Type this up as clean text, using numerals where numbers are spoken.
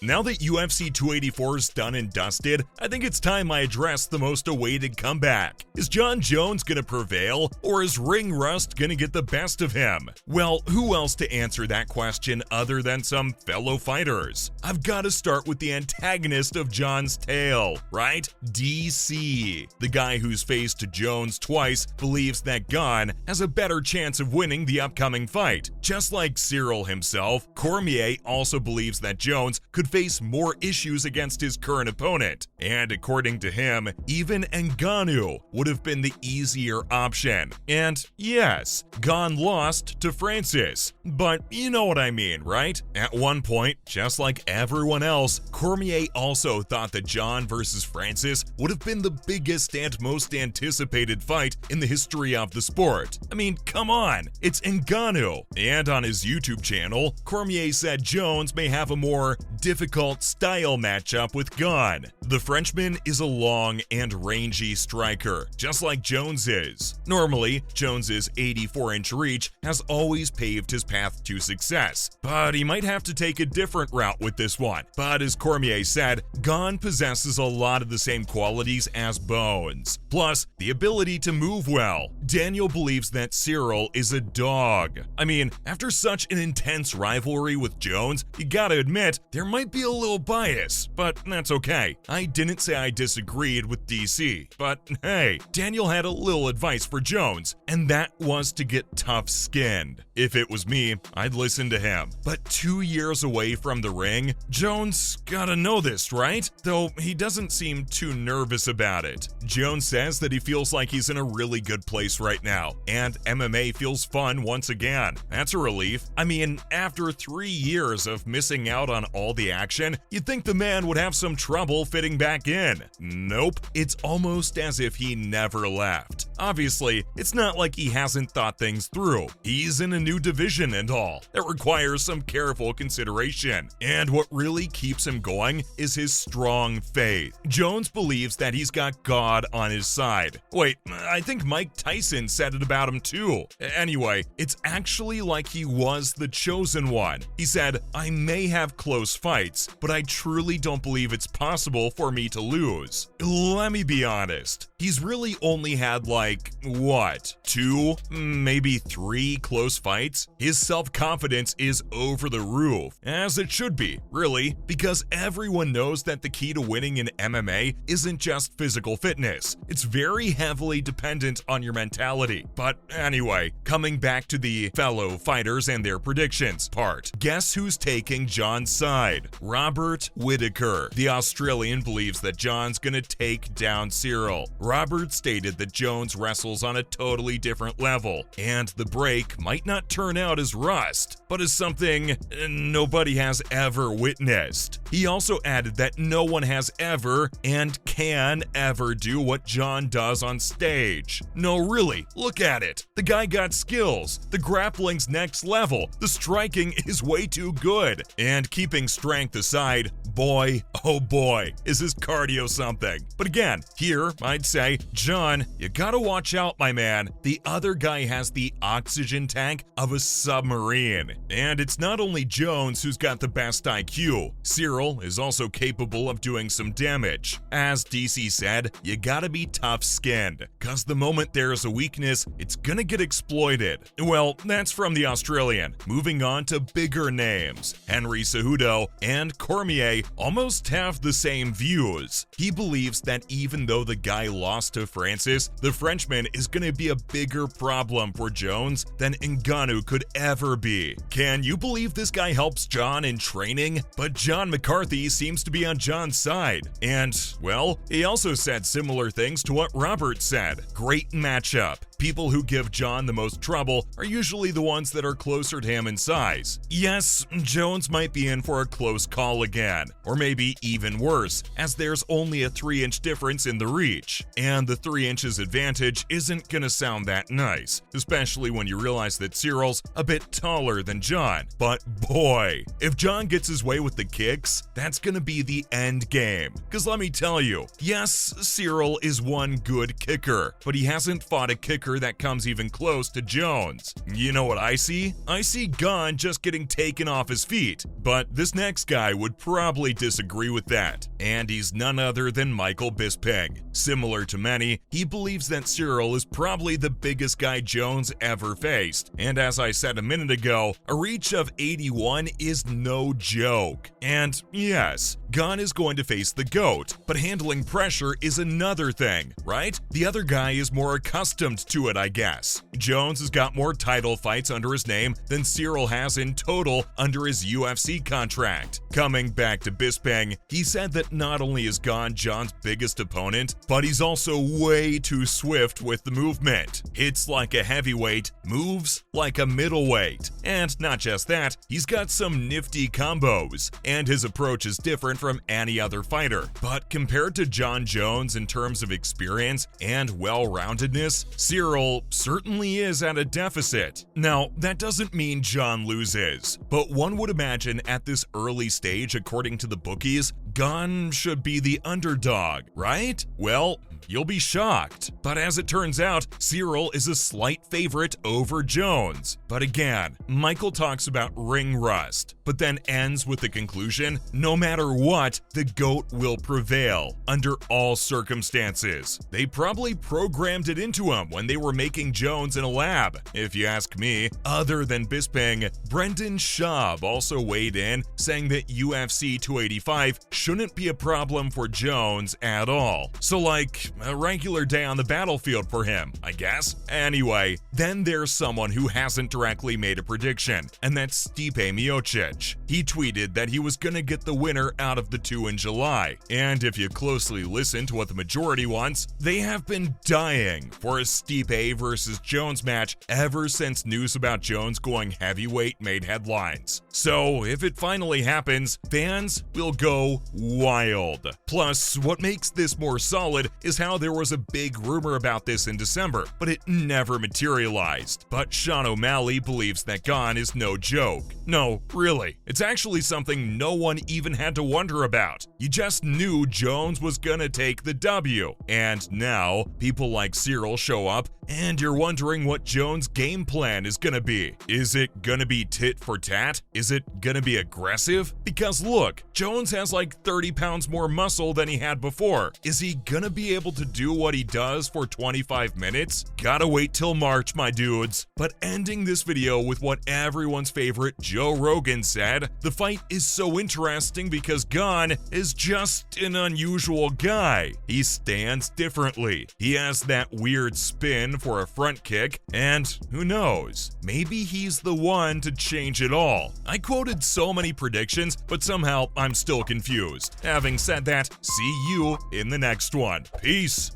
Now that UFC 284 is done and dusted, I think it's time I address the most awaited comeback. Is Jon Jones gonna prevail, or is ring rust gonna get the best of him? Well, who else to answer that question other than some fellow fighters? I've gotta start with the antagonist of Jon's tale, right? DC. The guy who's faced Jones twice believes that Gane has a better chance of winning the upcoming fight. Just like Ciryl himself, Cormier also believes that Jones could face more issues against his current opponent, and according to him, even Ngannou would have been the easier option. And yes, Gane lost to Francis, but you know what I mean, right? At one point, just like everyone else, Cormier also thought that Jon versus Francis would have been the biggest and most anticipated fight in the history of the sport. I mean, come on, it's Ngannou. And on his YouTube channel, Cormier said Jones may have a more difficult style matchup with Gane. The Frenchman is a long and rangy striker, just like Jones is. Normally, Jones's 84-inch reach has always paved his path to success, but he might have to take a different route with this one. But as Cormier said, Gane possesses a lot of the same qualities as Bones, plus the ability to move well. Daniel believes that Ciryl is a dog. I mean, after such an intense rivalry with Jones, you gotta admit, there might be a little bias, but that's okay. I didn't say I disagreed with DC, but hey, Daniel had a little advice for Jones, and that was to get tough-skinned. If it was me, I'd listen to him. But 2 years away from the ring, Jones gotta know this, right? Though he doesn't seem too nervous about it. Jones says that he feels like he's in a really good place right now, and MMA feels fun once again. That's a relief. I mean, after 3 years of missing out on all the action, you'd think the man would have some trouble fitting back in. Nope, it's almost as if he never left. Obviously, it's not like he hasn't thought things through. He's in a new division and all. That requires some careful consideration. And what really keeps him going is his strong faith. Jones believes that he's got God on his side. Wait, I think Mike Tyson said it about him too. Anyway, it's actually like he was the chosen one. He said, "I may have close fights, but I truly don't believe it's possible for me to lose." Let me be honest. He's really only had like, what, 2, maybe 3 close fights? His self-confidence is over the roof, as it should be, really, because everyone knows that the key to winning in MMA isn't just physical fitness. It's very heavily dependent on your mentality. But anyway, coming back to the fellow fighters and their predictions part. Guess who's taking Jon's side? Robert Whittaker. The Australian believes that Jon's gonna take down Ciryl. Robert stated that Jones wrestles on a totally different level, and the break might not turn out as rust, but as something nobody has ever witnessed. He also added that no one has ever and can ever do what Jon does on stage. No, really, look at it. The guy got skills. The grappling's next level. The striking is way too good. And keeping strength aside, boy, oh boy, is his cardio something. But again, here, I'd say, Jon, you gotta watch out, my man. The other guy has the oxygen tank of a submarine. And it's not only Jones who's got the best IQ. Ciryl is also capable of doing some damage. As DC said, you gotta be tough-skinned, cause the moment there's a weakness, it's gonna get exploited. Well, that's from the Australian. Moving on to bigger names. Henry Cejudo and Cormier almost have the same views. He believes that even though the guy lost to Francis, the Frenchman is gonna be a bigger problem for Jones than Ngannou could ever be. Can you believe this guy helps Jon in training? But John McCarthy seems to be on Jon's side. And, well, he also said similar things to what Robert said. Great matchup. People who give Jon the most trouble are usually the ones that are closer to him in size. Yes, Jones might be in for a close call again, or maybe even worse, as there's only a 3-inch difference in the reach. And the 3 inches advantage isn't gonna sound that nice, especially when you realize that Cyryl's a bit taller than Jon. But boy, if Jon gets his way with the kicks, that's gonna be the end game. Cause let me tell you, yes, Ciryl is one good kicker, but he hasn't fought a kicker striker that comes even close to Jones. You know what I see? I see Gane just getting taken off his feet, but this next guy would probably disagree with that, and he's none other than Michael Bisping. Similar to many, he believes that Ciryl is probably the biggest guy Jones ever faced, and as I said a minute ago, a reach of 81 is no joke. And yes, Gane is going to face the GOAT, but handling pressure is another thing, right? The other guy is more accustomed to it, I guess. Jones has got more title fights under his name than Ciryl has in total under his UFC contract. Coming back to Bisping, he said that not only is Gane John's biggest opponent, but he's also way too swift with the movement. Hits like a heavyweight, moves like a middleweight. And not just that, he's got some nifty combos, and his approach is different from any other fighter. But compared to Jon Jones in terms of experience and well-roundedness, Ciryl certainly is at a deficit. Now, that doesn't mean Jon loses, but one would imagine at this early stage, according to the bookies, Gane should be the underdog, right? Well, you'll be shocked. But as it turns out, Ciryl is a slight favorite over Jones. But again, Michael talks about ring rust, but then ends with the conclusion, no matter what, the GOAT will prevail under all circumstances. They probably programmed it into him when they were making Jones in a lab, if you ask me. Other than Bisping, Brendan Schaub also weighed in, saying that UFC 285 shouldn't be a problem for Jones at all. So like, a regular day on the battlefield for him, I guess. Anyway, then there's someone who hasn't directly made a prediction, and that's Stipe Miocic. He tweeted that he was gonna get the winner out of the two in July, and if you closely listen to what the majority wants, they have been dying for a Stipe versus Jones match ever since news about Jones going heavyweight made headlines. So if it finally happens, fans will go wild. Plus, what makes this more solid is how there was a big rumor about this in December, but it never materialized. But Sean O'Malley believes that Gane is no joke. No, really, it's actually something no one even had to wonder about. You just knew Jones was gonna take the W. And now, people like Ciryl show up, and you're wondering what Jones' game plan is gonna be. Is it gonna be tit for tat? Is it gonna be aggressive? Because look, Jones has like 30 pounds more muscle than he had before. Is he gonna be able to do what he does for 25 minutes? Gotta wait till March, my dudes. But ending this video with what everyone's favorite Joe Rogan said, the fight is so interesting because Gane is just an unusual guy. He stands differently. He has that weird spin for a front kick, and who knows, maybe he's the one to change it all. I quoted so many predictions, but somehow I'm still confused. Having said that, see you in the next one. Peace.